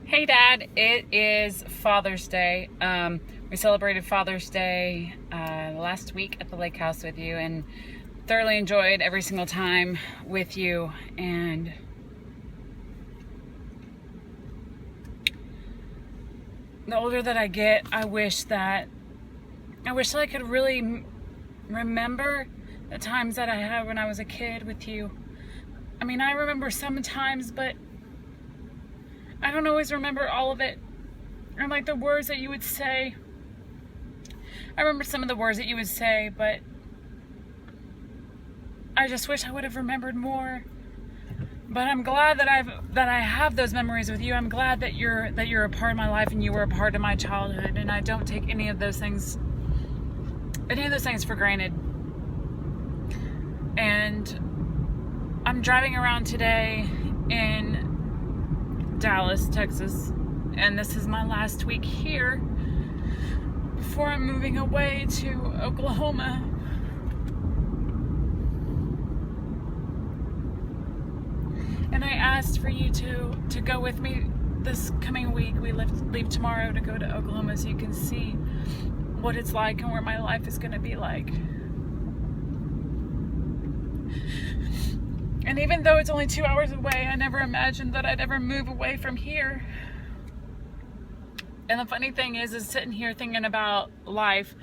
Hey Dad, it is Father's Day. We celebrated Father's Day last week at the lake house with you and thoroughly enjoyed every single time with you. And the older that I get, I wish that I could really remember the times that I had when I was a kid with you. I mean, I remember some times, but I don't always remember all of it. Or like the words that you would say. I remember some of the words that you would say, but I just wish I would have remembered more. But I'm glad that I have those memories with you. I'm glad that you're a part of my life and you were a part of my childhood, and I don't take any of those things for granted. And I'm driving around today in Dallas, Texas, and this is my last week here before I'm moving away to Oklahoma. And I asked for you to go with me this coming week. We leave tomorrow to go to Oklahoma so you can see what it's like and where my life is going to be like. And even though it's only 2 hours away, I never imagined that I'd ever move away from here. And the funny thing is sitting here thinking about life.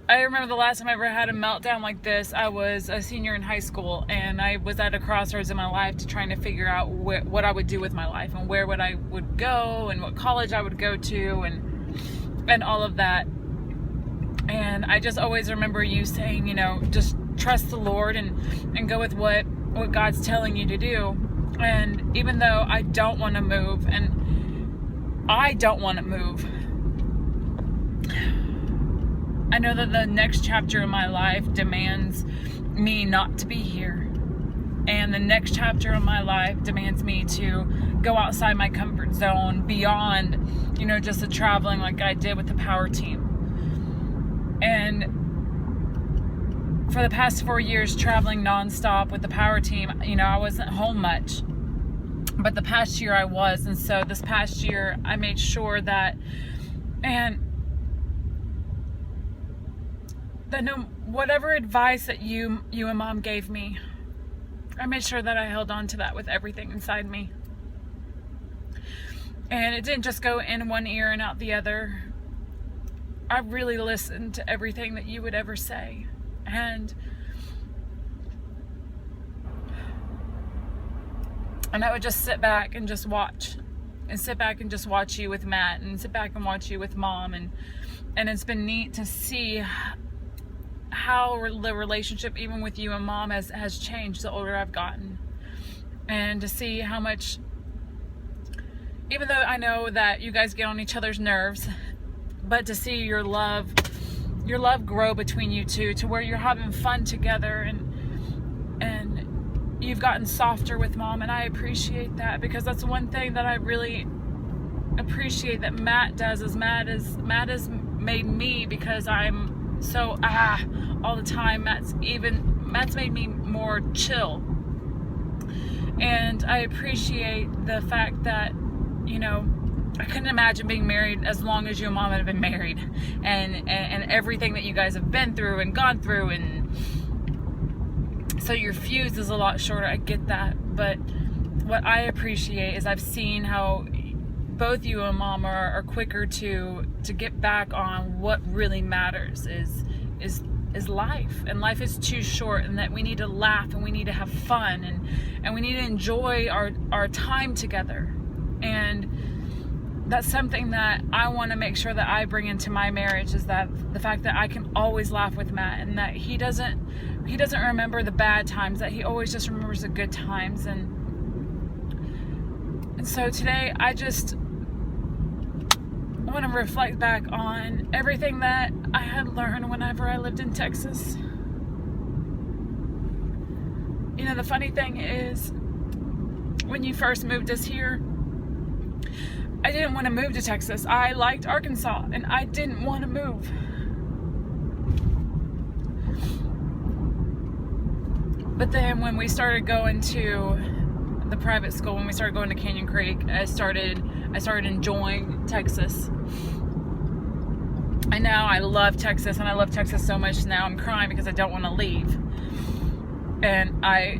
I remember the last time I ever had a meltdown like this, I was a senior in high school, and I was at a crossroads in my life trying to figure out what I would do with my life and where I would go and what college I would go to and all of that. And I just always remember you saying, just trust the Lord and go with what God's telling you to do. And even though I don't want to move, and I don't want to move, I know that the next chapter in my life demands me not to be here. And the next chapter of my life demands me to go outside my comfort zone beyond, just the traveling like I did with the power team. And for the past 4 years traveling nonstop with the power team, I wasn't home much. But the past year I was. And so this past year I made sure that whatever advice that you and Mom gave me, I made sure that I held on to that with everything inside me. And it didn't just go in one ear and out the other. I really listened to everything that you would ever say. And I would just sit back and just watch. And sit back and just watch you with Matt. And sit back and watch you with Mom. And it's been neat to see how the relationship, even with you and Mom, has changed the older I've gotten. And to see how much, even though I know that you guys get on each other's nerves, but to see your love grow between you two to where you're having fun together, and you've gotten softer with Mom, and I appreciate that, because that's one thing that I really appreciate that Matt does is Matt has made me, because I'm so all the time, Matt's made me more chill. And I appreciate the fact that I couldn't imagine being married as long as you and Mom have been married, and everything that you guys have been through and gone through, and so your fuse is a lot shorter. I get that, but what I appreciate is I've seen how both you and Mom are quicker to get back on what really matters is life, and life is too short, and that we need to laugh and we need to have fun and we need to enjoy our time together. And that's something that I want to make sure that I bring into my marriage, is that the fact that I can always laugh with Matt, and that he doesn't remember the bad times, that he always just remembers the good times. And so today I just want to reflect back on everything that I had learned whenever I lived in Texas. The funny thing is, when you first moved us here, I didn't want to move to Texas. I liked Arkansas, and I didn't want to move. But then when we started going to the private school, when we started going to Canyon Creek, I started enjoying Texas. And now I love Texas, and I love Texas so much now I'm crying because I don't want to leave. And I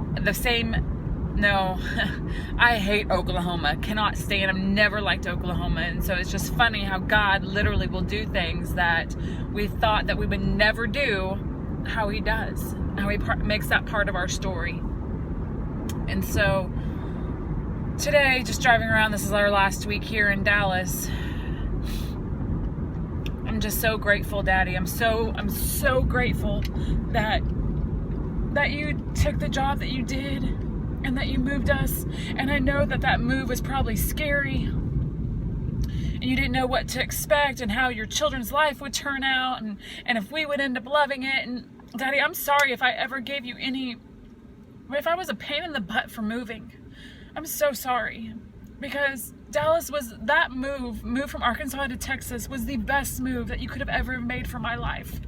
hate Oklahoma. Cannot stand. I've never liked Oklahoma. And so it's just funny how God literally will do things that we thought that we would never do, how he does. How he makes that part of our story. And so today, just driving around, this is our last week here in Dallas. I'm just so grateful, Daddy. I'm so grateful that you took the job that you did and that you moved us. And I know that move was probably scary. And you didn't know what to expect and how your children's life would turn out and if we would end up loving it. And Daddy, I'm sorry if I ever gave you if I was a pain in the butt for moving. I'm so sorry. Because Dallas was that move from Arkansas to Texas was the best move that you could have ever made for my life.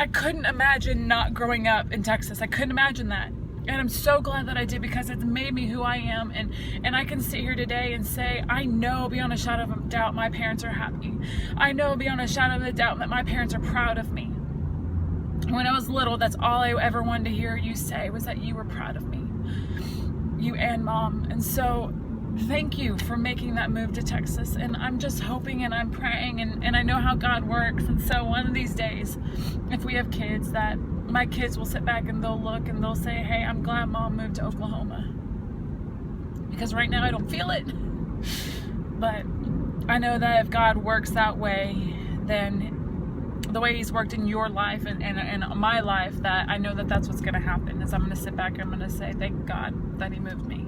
I couldn't imagine not growing up in Texas. I couldn't imagine that. And I'm so glad that I did, because it's made me who I am. And I can sit here today and say, I know beyond a shadow of a doubt my parents are happy. I know beyond a shadow of a doubt that my parents are proud of me. When I was little, that's all I ever wanted to hear you say was that you were proud of me. You and Mom. And so thank you for making that move to Texas. And I'm just hoping and I'm praying and I know how God works. And so one of these days, if we have kids, that my kids will sit back and they'll look and they'll say, hey, I'm glad Mom moved to Oklahoma. Because right now I don't feel it. But I know that if God works that way, then the way he's worked in your life and my life, that I know that that's what's going to happen, is I'm going to sit back and I'm going to say, thank God that he moved me.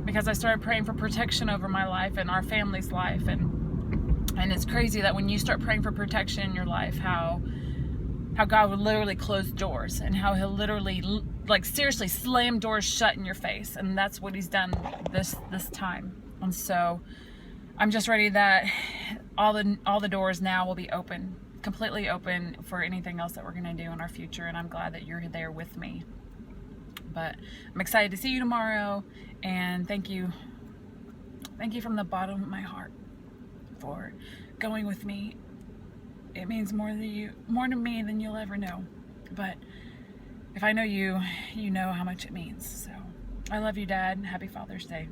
Because I started praying for protection over my life and our family's life. And it's crazy that when you start praying for protection in your life, how God would literally close doors and how he'll literally, like, seriously slam doors shut in your face. And that's what he's done this time. And so I'm just ready that all the doors now will be open, completely open for anything else that we're going to do in our future. And I'm glad that you're there with me. But I'm excited to see you tomorrow, and thank you from the bottom of my heart for going with me. It means more to me than you'll ever know. But if I know you, you know how much it means. So I love you, Dad. Happy Father's Day.